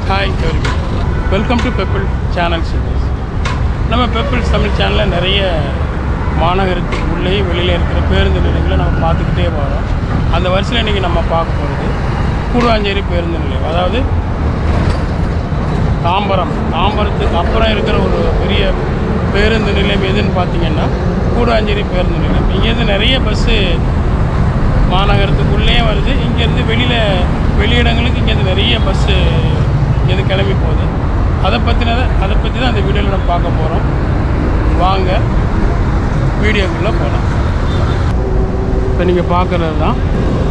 Hi everyone, welcome to pebble channel series. நம்ம pebbles Tamil சேனலில் நிறைய மாநகரத்துக்கு உள்ளே வெளியில் இருக்கிற பேருந்து நிலையங்களை நம்ம பார்த்துக்கிட்டே வரோம். அந்த வரிசையில் இன்றைக்கி நம்ம பார்க்க போகிறது கூடுவாஞ்சேரி பேருந்து நிலையம். அதாவது தாம்பரத்துக்கு அப்புறம் இருக்கிற ஒரு பெரிய பேருந்து நிலையம் எதுன்னு பார்த்திங்கன்னா கூடுவாஞ்சேரி பேருந்து நிலையம். இங்கேருந்து நிறைய பஸ்ஸு மாநகரத்துக்குள்ளேயே வருது. இங்கேருந்து வெளியிடங்களுக்கு இங்கேருந்து நிறைய பஸ்ஸு இங்கேருந்து கிளம்பி போகுது. அதை பற்றி தான் அந்த வீடியோவில் நம்ம பார்க்க போகிறோம். வாங்க வீடியோக்குள்ளே போகலாம். இப்போ நீங்கள் பார்க்குறது தான்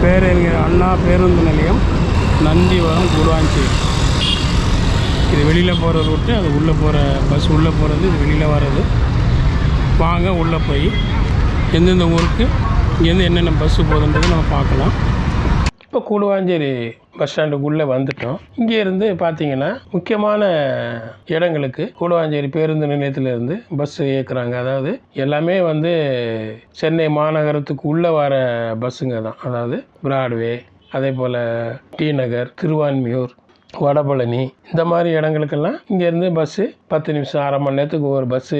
பேரறிஞர் அண்ணா பேருந்து நிலையம், நந்திவரம், கூடுவாஞ்சேரி. இது வெளியில் போகிற ரூட்டு, அது உள்ளே போகிற பஸ் உள்ளே போகிறது, இது வெளியில் வர்றது. வாங்க உள்ளே போய் எந்தெந்த ஊருக்கு இங்கேருந்து என்னென்ன பஸ்ஸு போகுதுன்றது நம்ம பார்க்கலாம். இப்போ கூடுவாஞ்சேரி பஸ் ஸ்டாண்டுக்குள்ளே வந்துட்டோம். இங்கேருந்து பார்த்தீங்கன்னா முக்கியமான இடங்களுக்கு கூடுவாஞ்சேரி பேருந்து நிலையத்திலேருந்து பஸ்ஸு இயக்குறாங்க. அதாவது எல்லாமே சென்னை மாநகரத்துக்கு உள்ளே வர பஸ்ஸுங்க தான். அதாவது பிராட்வே, அதே போல் டி நகர், திருவான்மியூர், வடபழனி, இந்த மாதிரி இடங்களுக்கெல்லாம் இங்கேருந்து பஸ்ஸு 10 நிமிஷம், அரை மணி நேரத்துக்கு ஒரு பஸ்ஸு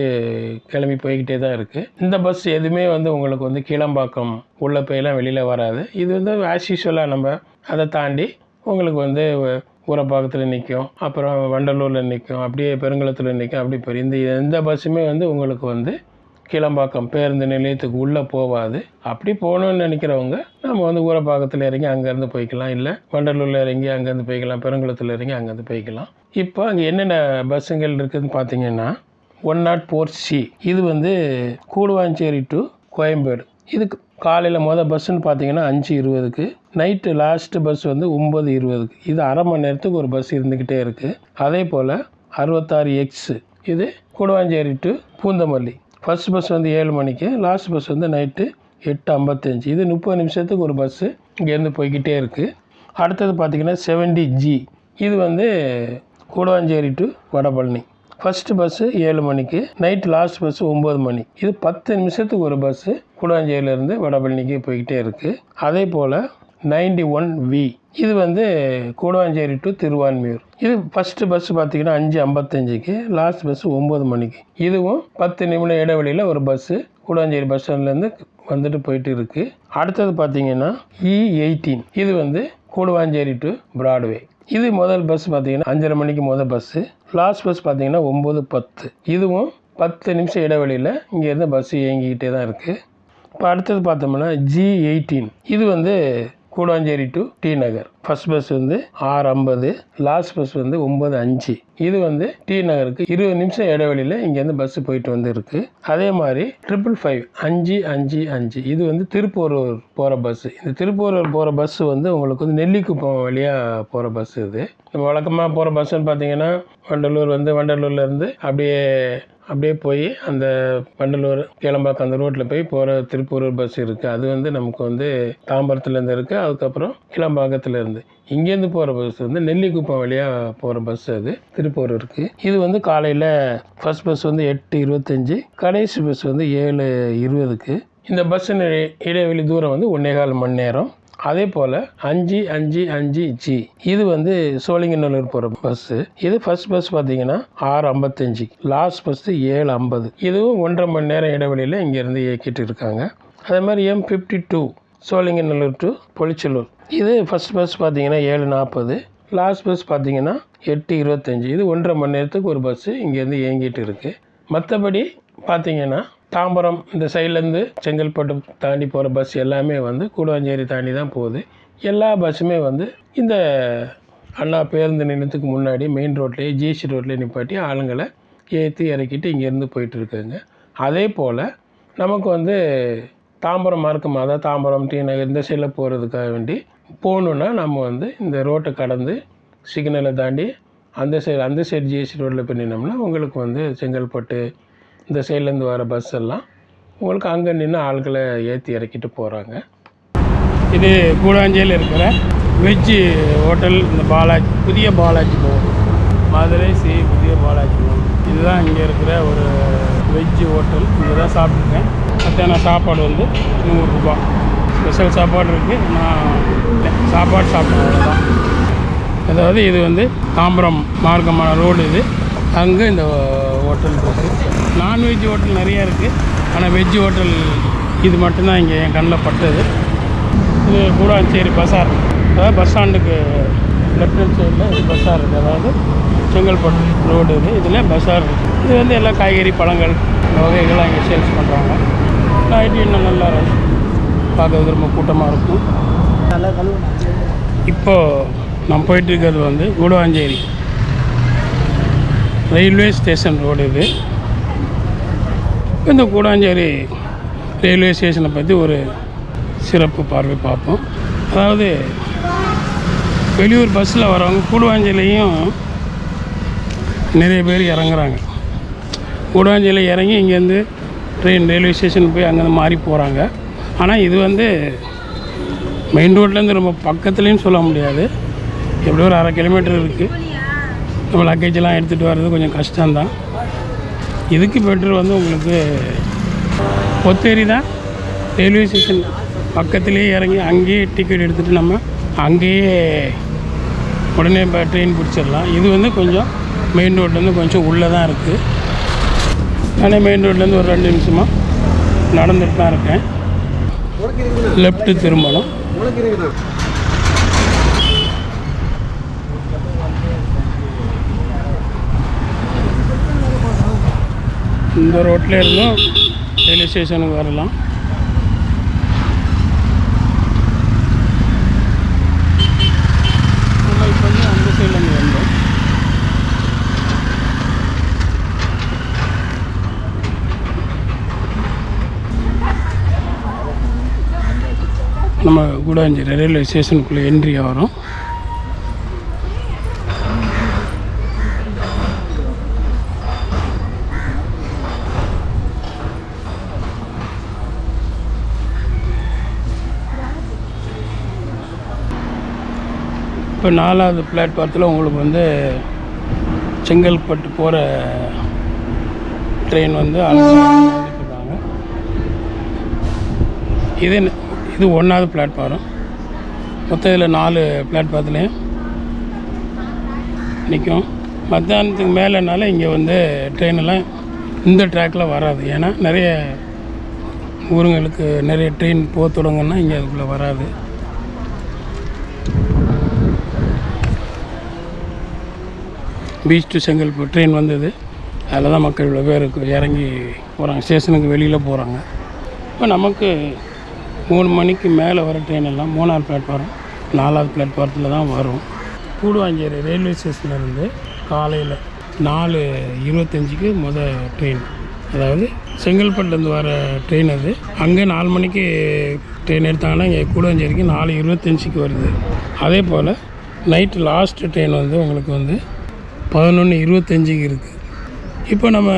கிளம்பி போய்கிட்டே தான் இருக்குது. இந்த பஸ் எதுவுமே உங்களுக்கு கீழம்பாக்கம் உள்ளே போயெல்லாம் வெளியில் வராது. இது ஆஸ் யூஷுவலாக நம்ம அதை தாண்டி உங்களுக்கு ஊரப்பாக்கத்தில் நிற்கும், அப்புறம் வண்டலூரில் நிற்கும், அப்படியே பெருங்குளத்தில் நிற்கும். அப்படி பெரிய எந்த பஸ்ஸுமே உங்களுக்கு கீழம்பாக்கம் பேருந்து நிலையத்துக்கு உள்ளே போகாது. அப்படி போகணுன்னு நினைக்கிறவங்க நம்ம ஊரப்பாக்கத்தில் இறங்கி அங்கேருந்து போய்க்கலாம், இல்லை வண்டலூரில் இறங்கி அங்கேருந்து போய்க்கலாம், பெருங்குளத்தில் இறங்கி அங்கேருந்து போய்க்கலாம். இப்போ அங்கே என்னென்ன பஸ்ஸுங்கள் இருக்குதுன்னு பார்த்தீங்கன்னா 104C. இது கூடுவாஞ்சேரி டு கோயம்பேடு. இதுக்கு காலையில் பஸ்ஸுன்னு பார்த்தீங்கன்னா 5:20க்கு, நைட்டு லாஸ்ட்டு பஸ் 9:20க்கு. இது அரை மணி நேரத்துக்கு ஒரு பஸ் இருந்துக்கிட்டே இருக்குது. அதே போல் 66X, இது Guduvanchery to Poonamallee. First bus 7 மணிக்கு, லாஸ்ட் பஸ் நைட்டு 8:55. இது 30 நிமிஷத்துக்கு ஒரு பஸ்ஸு இங்கேருந்து போய்கிட்டே இருக்குது. அடுத்தது பார்த்திங்கன்னா 70G. இது Guduvanchery to Vadapalani. First bus 7 மணிக்கு, நைட்டு லாஸ்ட் பஸ்ஸு 9 மணி. இது 10 நிமிஷத்துக்கு ஒரு பஸ்ஸு கூடுவாஞ்சேரியிலேருந்து வடபழனிக்கு போய்கிட்டே இருக்குது. அதே போல் 91V. இது கூடுவாஞ்சேரி டு திருவான்மியூர். இது ஃபஸ்ட்டு பஸ்ஸு பார்த்திங்கன்னா 5:55க்கு, லாஸ்ட் பஸ்ஸு 9 மணிக்கு. இதுவும் 10 நிமிட இடைவெளியில் ஒரு பஸ்ஸு கூடுவாஞ்சேரி பஸ் ஸ்டாண்ட்லேருந்து போயிட்டு இருக்குது. அடுத்தது பார்த்திங்கன்னா E18. இது கூடுவாஞ்சேரி டு பிராட்வே. இது முதல் பஸ் பார்த்திங்கன்னா 5:30 மணிக்கு முதல் பஸ்ஸு. லாஸ்ட் பஸ் பார்த்திங்கன்னா 9:10. இதுவும் 10 நிமிஷம் இடைவெளியில் இங்கேருந்து பஸ்ஸு இயங்கிக்கிட்டே தான் இருக்குது. இப்போ அடுத்தது பார்த்தோம்னா G18. இது Guduvanchery to T Nagar. First bus 6:50, last bus 9:05. இது டி நகருக்கு 20 நிமிஷம் இடைவெளியில் இங்கேருந்து பஸ்ஸு போயிட்டு இருக்குது. அதே மாதிரி 555 555. இது திருப்பூரூர் போகிற பஸ்ஸு. இந்த திருப்பூரூர் போகிற பஸ்ஸு உங்களுக்கு நெல்லிக்குப்பம் வழியாக போகிற பஸ்ஸு. இது நம்ம வழக்கமாக போகிற பஸ்ஸுன்னு பார்த்தீங்கன்னா வண்டலூர் வண்டலூர்லேருந்து அப்படியே போய் அந்த வண்டலூர் கிளம்பாக்கம் அந்த ரோட்டில் போய் போகிற திருப்பூரூர் பஸ் இருக்குது. அது நமக்கு தாம்பரத்துலேருந்து இருக்குது. அதுக்கப்புறம் கிளம்பாக்கத்துலேருந்து இங்கேருந்து போகிற பஸ் நெல்லிக்குப்பம் வழியாக போகிற பஸ் அது திருப்பூரூருக்கு. இது காலையில் ஃபஸ்ட் பஸ் 8:25, கடைசி பஸ் 7:20க்கு. இந்த பஸ் இடைவெளி தூரம் 1.25 மணி நேரம். அதே போல் 555G. இது சோழிங்கநல்லூர் போகிற பஸ்ஸு. இது ஃபஸ்ட் பஸ் பார்த்தீங்கன்னா 6:55, லாஸ்ட் பஸ்ஸு 7:50. இதுவும் 1.5 மணி நேரம் இடைவெளியில் இங்கேருந்து இயக்கிட்டு இருக்காங்க. அதே மாதிரி M52 சோழிங்கநல்லூர் டு பொலிச்சலூர். இது ஃபஸ்ட் பஸ் பார்த்தீங்கன்னா 7:40, லாஸ்ட் பஸ் பார்த்தீங்கன்னா 8:25. இது 1.5 மணி நேரத்துக்கு ஒரு பஸ்ஸு இங்கேருந்து இயங்கிட்டு இருக்குது. மற்றபடி பார்த்தீங்கன்னா தாம்பரம் இந்த சைட்லேருந்து செங்கல்பட்டு தாண்டி போகிற பஸ் எல்லாமே கூடுவாஞ்சேரி தாண்டி தான் போகுது. எல்லா பஸ்ஸுமே இந்த அண்ணா பேருந்து நிலையத்துக்கு முன்னாடி மெயின் ரோட்லேயே ஜிஎஸ்டி ரோட்லேயே நிப்பாட்டி ஆளுங்களை ஏற்றி இறக்கிட்டு இங்கேருந்து போயிட்டுருக்குங்க. அதே போல் நமக்கு தாம்பரம் மார்க்கமாக, அதாவது தாம்பரம், டி நகர் இந்த சைடில் போகிறதுக்காக வேண்டி போகணுன்னா நம்ம இந்த ரோட்டை கடந்து சிக்னலை தாண்டி அந்த சைடு ஜிஎஸ்டி ரோட்டில் போய் நின்னோம்னா உங்களுக்கு செங்கல்பட்டு இந்த சைட்லேருந்து வர பஸ் எல்லாம் உங்களுக்கு அங்கே நின்று ஆட்களை ஏற்றி இறக்கிட்டு போகிறாங்க. இது கூடுவாஞ்சேரியில் இருக்கிற வெஜ்ஜு ஹோட்டல். இந்த பாலாஜி, புதிய பாலாஜி போகும், மதுரை புதிய பாலாஜி போகும். இதுதான் இங்கே இருக்கிற ஒரு வெஜ்ஜு ஹோட்டல். இங்கே தான் சாப்பிட்ருக்கேன். மத்தியான சாப்பாடு 100 ரூபா. ஸ்பெஷல் சாப்பாடு இருக்குது. நான் சாப்பாடு சாப்பிட்றேன். அவ்வளோதான். அதாவது இது வந்து தாம்பரம் மார்க்கமான ரோடு இது. அங்கே இந்த ஹோட்டல் இருக்குது. நான்வெஜ் ஹோட்டல் நிறையா இருக்குது, ஆனால் வெஜ் ஹோட்டல் இது மட்டும்தான் இங்கே என் கண்ணில் பட்டது. இது கூடாஞ்சேரி பஸார், அதாவது பஸ் ஸ்டாண்டுக்கு லெஃப்ட் ஹேண்ட் சைடில் இது பஸார் இருக்குது. அதாவது செங்கல்பட்டு ரோடு இது, இதில் பஸார் இருக்குது. இது வந்து எல்லாம் காய்கறி பழங்கள் வகைகள்லாம் இங்கே சேல்ஸ் பண்ணுறாங்க. நைட்டு இன்னும் நல்லா பார்க்கறதுக்கு ரொம்ப கூட்டமாக இருக்கும். இப்போது நான் போயிட்டுருக்கிறது வந்து கூடுவாஞ்சேரி ரயில்வே ஸ்டேஷன் ரோடு இது. இந்த கூடாஞ்சேரி ரயில்வே ஸ்டேஷனை பற்றி ஒரு சிறப்பு பார்வை பார்ப்போம். அதாவது வெளியூர் பஸ்ஸில் வரவங்க கூடுவாஞ்சேரிலையும் நிறைய பேர் இறங்குறாங்க. கூடுவாஞ்சேரியில் இறங்கி இங்கேருந்து ட்ரெயின் ரயில்வே ஸ்டேஷனுக்கு போய் அங்கேருந்து மாறி போகிறாங்க. ஆனால் இது வந்து மெயின் ரோட்லேருந்து ரொம்ப பக்கத்துலேயும் சொல்ல முடியாது, எப்படியும் ஒரு 1/2 கிலோமீட்டர் இருக்குது. நம்ம லக்கேஜெல்லாம் எடுத்துகிட்டு வர்றது கொஞ்சம் கஷ்டம்தான். இதுக்கு பெட்ரு வந்து உங்களுக்கு பொத்தேரி தான் ரயில்வே ஸ்டேஷன் பக்கத்துலேயே இறங்கி அங்கேயே டிக்கெட் எடுத்துகிட்டு நம்ம அங்கேயே உடனே இப்போ ட்ரெயின் பிடிச்சிடலாம். இது வந்து கொஞ்சம் மெயின் ரோட்லேருந்து கொஞ்சம் உள்ளே தான் இருக்குது. ஆனால் மெயின் ரோட்லேருந்து ஒரு 2 நிமிஷமாக நடந்துட்டு தான் இருக்கேன். லெஃப்ட்டு திரும்பணும். இந்த ரோட்டில் இருந்தும் ரயில்வே ஸ்டேஷனுக்கு வரலாம். நம்ம இப்போ வந்து அந்த சைட்லேருந்து வந்தோம். நம்ம கூடாஞ்சேரி ரயில்வே ஸ்டேஷனுக்குள்ளே என்ட்ரி ஆகிறோம். இப்போ 4வது பிளாட்ஃபாரத்தில் உங்களுக்கு வந்து செங்கல்பட்டு போகிற ட்ரெயின் வந்து இருக்காங்க. இது 1வது பிளாட்ஃபாரம். மொத்தம் இதில் 4 பிளாட்ஃபாரத்துலேயும் நிற்கும். மத்தியானத்துக்கு மேலேனால இங்கே வந்து ட்ரெயினெல்லாம் இந்த ட்ராக்கில் வராது. ஏன்னா நிறைய ஊருங்களுக்கு நிறைய ட்ரெயின் போக தொடங்கன்னா இங்கே அதுக்குள்ளே வராது. பீச் டு செங்கல்பட்டு ட்ரெயின் வந்தது. அதில் தான் மக்கள் இவ்வளோ பேர் இறங்கி போகிறாங்க, ஸ்டேஷனுக்கு வெளியில் போகிறாங்க. இப்போ நமக்கு 3 மணிக்கு மேலே வர ட்ரெயின் எல்லாம் 3வது பிளாட்ஃபாரம் 4வது பிளாட்ஃபாரத்தில் தான் வரும். கூடுவாஞ்சேரி ரயில்வே ஸ்டேஷன்லேருந்து காலையில் 4:25க்கு ட்ரெயின், அதாவது செங்கல்பட்டுலேருந்து வர ட்ரெயின் அது. அங்கே 4 மணிக்கு ட்ரெயின் எடுத்தாங்கன்னா இங்கே கூடுவாஞ்சேரிக்கு 4:25க்கு வருது. அதே போல் நைட்டு லாஸ்ட்டு ட்ரெயின் வந்து உங்களுக்கு வந்து 11:25க்கு இருக்குது. இப்போ நம்ம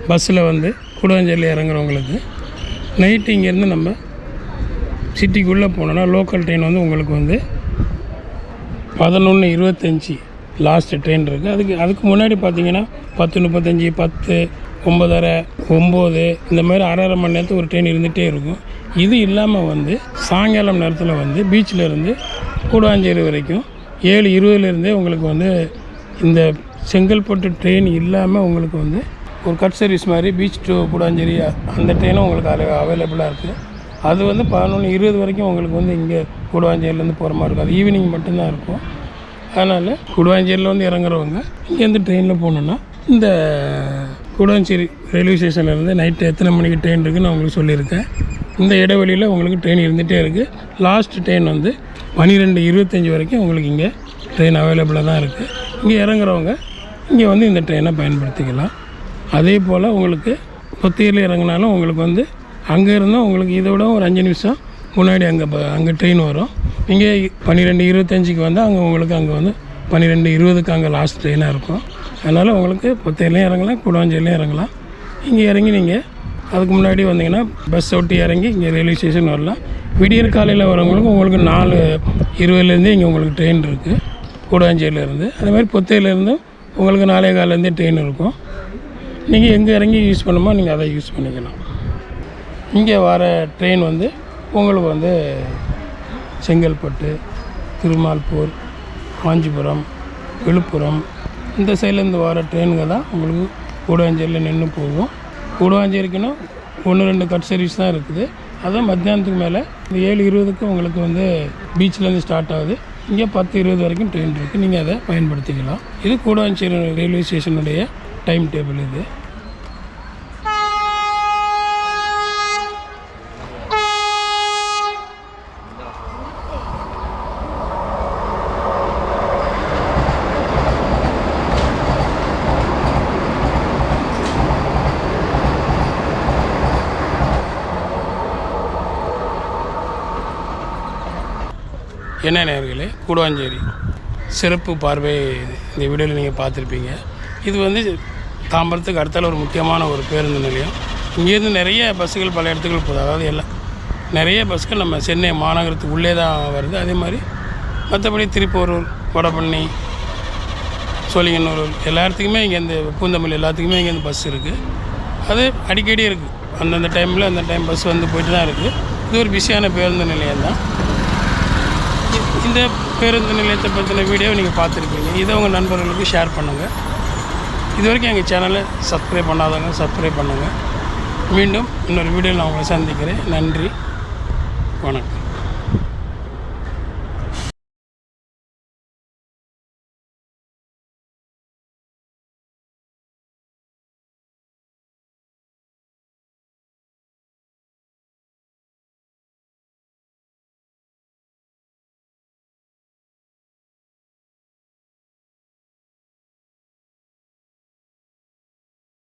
பஸ்ஸில் வந்து கூடுவாஞ்சேரியில் இறங்குறவங்களுக்கு நைட்டு இங்கேருந்து நம்ம சிட்டிக்குள்ளே போனோன்னா லோக்கல் ட்ரெயின் வந்து உங்களுக்கு வந்து 11:25 லாஸ்ட்டு ட்ரெயின் இருக்குது. அதுக்கு முன்னாடி பார்த்தீங்கன்னா 10:35, 10, 9:30, 9 இந்த மாதிரி 1/2 மணி நேரத்துக்கு ஒரு ட்ரெயின் இருந்துகிட்டே இருக்கும். இது இல்லாமல் வந்து சாயங்காலம் நேரத்தில் வந்து பீச்சில் இருந்து கூடுவாஞ்சேரி வரைக்கும் 7:20 உங்களுக்கு வந்து இந்த செங்கல்பட்டு ட்ரெயின் இல்லாமல் உங்களுக்கு வந்து ஒரு கட் சர்வீஸ் மாதிரி பீச் டு கூடுவாஞ்சேரி அந்த ட்ரெயினும் உங்களுக்கு அவைலபிளாக இருக்குது. அது வந்து 11:20 வரைக்கும் உங்களுக்கு வந்து இங்கே கூடுவாஞ்சேரியிலேருந்து போகிற மாதிரி இருக்கும். அது ஈவினிங் மட்டும்தான் இருக்கும். அதனால் கூடுவாஞ்சேரியில் வந்து இறங்குறவங்க இங்கேருந்து ட்ரெயினில் போகணுன்னா இந்த கூடுவாஞ்சேரி ரயில்வே ஸ்டேஷன்லேருந்து நைட்டு எத்தனை மணிக்கு ட்ரெயின் இருக்குதுன்னு நான் உங்களுக்கு சொல்லியிருக்கேன். இந்த இடைவெளியில் உங்களுக்கு ட்ரெயின் இருந்துகிட்டே இருக்குது. லாஸ்ட் ட்ரெயின் வந்து 12:25 வரைக்கும் உங்களுக்கு இங்கே ட்ரெயின் அவைலபிளாக தான் இருக்குது. இங்கே இறங்குறவங்க இங்கே வந்து இந்த ட்ரெயினை பயன்படுத்திக்கலாம். அதே போல் உங்களுக்கு பொத்தேரியில் இறங்கினாலும் உங்களுக்கு வந்து அங்கே இருந்தால் உங்களுக்கு இதை விட ஒரு 5 நிமிஷம் முன்னாடி அங்கே ட்ரெயின் வரும். இங்கே 12:25க்கு வந்தால் அங்கே வந்து 12:20க்கு அங்கே லாஸ்ட் ட்ரெயினாக இருக்கும். அதனால் உங்களுக்கு பொத்தேரிலையும் இறங்கலாம், கூடுவாஞ்சேரிலையும் இறங்கலாம். இங்கே இறங்கி நீங்கள் அதுக்கு முன்னாடி வந்தீங்கன்னா பஸ் ஒட்டி இறங்கி இங்கே ரயில்வே ஸ்டேஷன் வரலாம். விடியற் காலையில் வரவங்களுக்கு உங்களுக்கு 4:20 இங்கே உங்களுக்கு ட்ரெயின் இருக்குது கூடுவாஞ்சேரியிலேருந்து. அதேமாதிரி பொத்தேரியிலேருந்தும் உங்களுக்கு 4:15 ட்ரெயின் இருக்கும். நீங்கள் எங்கே இறங்கி யூஸ் பண்ணுமோ நீங்கள் அதை யூஸ் பண்ணிக்கலாம். இங்கே வர ட்ரெயின் வந்து உங்களுக்கு வந்து செங்கல்பட்டு, திருமால்பூர், காஞ்சிபுரம், விழுப்புரம் இந்த சைட்லேருந்து வர ட்ரெயினுங்க தான் உங்களுக்கு கூடுவாஞ்சேரியில் நின்று போகும். கூடுவாஞ்சேரிக்குன்னு 1-2 கட் சர்வீஸ் தான் இருக்குது. அதுவும் மத்தியானத்துக்கு மேலே இந்த 7:20க்கு உங்களுக்கு வந்து பீச்சிலேருந்து ஸ்டார்ட் ஆகுது. இங்கே 10:20 வரைக்கும் ட்ரெயின் இருக்குது. நீங்கள் அதை பயன்படுத்திக்கலாம். இது கூடுவாஞ்சேரி ரயில்வே ஸ்டேஷனுடைய டைம் டேபிள் இது. என்ன நேயர்களே, கூடுவாஞ்சேரி சிறப்பு பார்வை இந்த வீடியோவில் நீங்கள் பார்த்துருப்பீங்க. இது வந்து தாம்பரத்துக்கு அடுத்தால ஒரு முக்கியமான ஒரு பேருந்து நிலையம். இங்கேருந்து நிறைய பஸ்ஸுகள் பல இடத்துக்கு போகுது. அதாவது நிறைய பஸ்ஸுகள் நம்ம சென்னை மாநகரத்துக்கு உள்ளே தான் வருது. அதே மாதிரி மற்றபடி திருப்பூரூர், வடபழனி, சோழிங்கநல்லூர் எல்லா இடத்துக்குமே இங்கேருந்து பூந்தமல்லி எல்லாத்துக்குமே இங்கேருந்து பஸ் இருக்குது. அது அடிக்கடி இருக்குது. அந்தந்த டைமில் அந்த டைம் பஸ் வந்து போயிட்டு தான் இருக்குது. இது ஒரு பிஸியான பேருந்து நிலையம் தான். இந்த பேருந்து நிலையத்தை பற்றின வீடியோவை நீங்கள் பார்த்துருப்பீங்க. இதை உங்கள் நண்பர்களுக்கு ஷேர் பண்ணுங்கள். இது வரைக்கும் எங்கள் சேனலை சப்ஸ்கிரைப் பண்ணாதவங்க சப்ஸ்கிரைப் பண்ணுங்கள். மீண்டும் இன்னொரு வீடியோவில் நான் உங்களை சந்திக்கிறேன். நன்றி, வணக்கம்.